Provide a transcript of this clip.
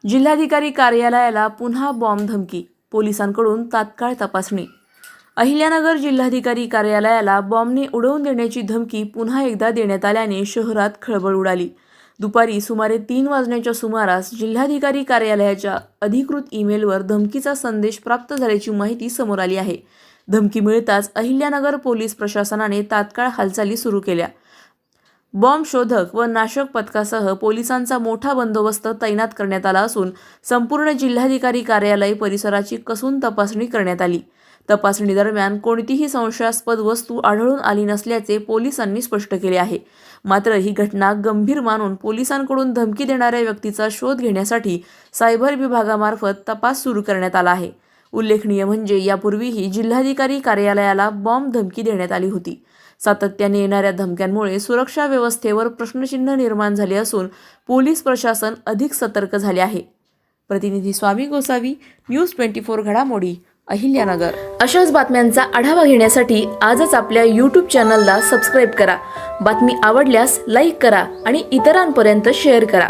जिल्हाधिकारी कार्यालयाला पुन्हा बॉम्ब धमकी, पोलिसांकडून तात्काळ तपासणी। अहिल्यानगर जिल्हाधिकारी कार्यालयाला बॉम्बने उडवून देण्याची धमकी पुन्हा एकदा देण्यात आल्याने शहरात खळबळ उडाली। दुपारी सुमारे 3 वाजण्याच्या सुमारास जिल्हाधिकारी कार्यालयाच्या अधिकृत ईमेलवर धमकीचा संदेश प्राप्त झाल्याची माहिती समोर आली आहे। धमकी मिळताच अहिल्यानगर पोलीस प्रशासनाने तात्काळ हालचाली सुरू केल्या। बॉम्ब शोधक व नाशक पथकासह पोलिसांचा मोठा बंदोबस्त तैनात करण्यात आला असून संपूर्ण जिल्हाधिकारी कार्यालय परिसराची कसून तपासणी करण्यात आली। तपासणी दरम्यान कोणतीही संशयास्पद वस्तू आढळून आली नसल्याचे पोलिसांनी स्पष्ट केले आहे। मात्र ही घटना गंभीर मानून पोलिसांकडून धमकी देणाऱ्या व्यक्तीचा शोध घेण्यासाठी सायबर विभागामार्फत तपास सुरू करण्यात आला आहे। उल्लेखनीय म्हणजे यापूर्वीही जिल्हाधिकारी कार्यालयाला बॉम्ब धमकी देण्यात आली होती। सातत्याने येणाऱ्या धमक्यांमुळे सुरक्षा व्यवस्थेवर प्रश्नचिन्ह निर्माण झाले असून पोलीस प्रशासन अधिक सतर्क झाले आहे। प्रतिनिधी स्वामी गोसावी, न्यूज 24 घडामोडी, अहिल्यानगर। अशाच बातम्यांचा आढावा घेण्यासाठी आजच आपल्या YouTube चॅनलला सबस्क्राईब करा। बातमी आवडल्यास लाईक करा आणि इतरांपर्यंत शेअर करा।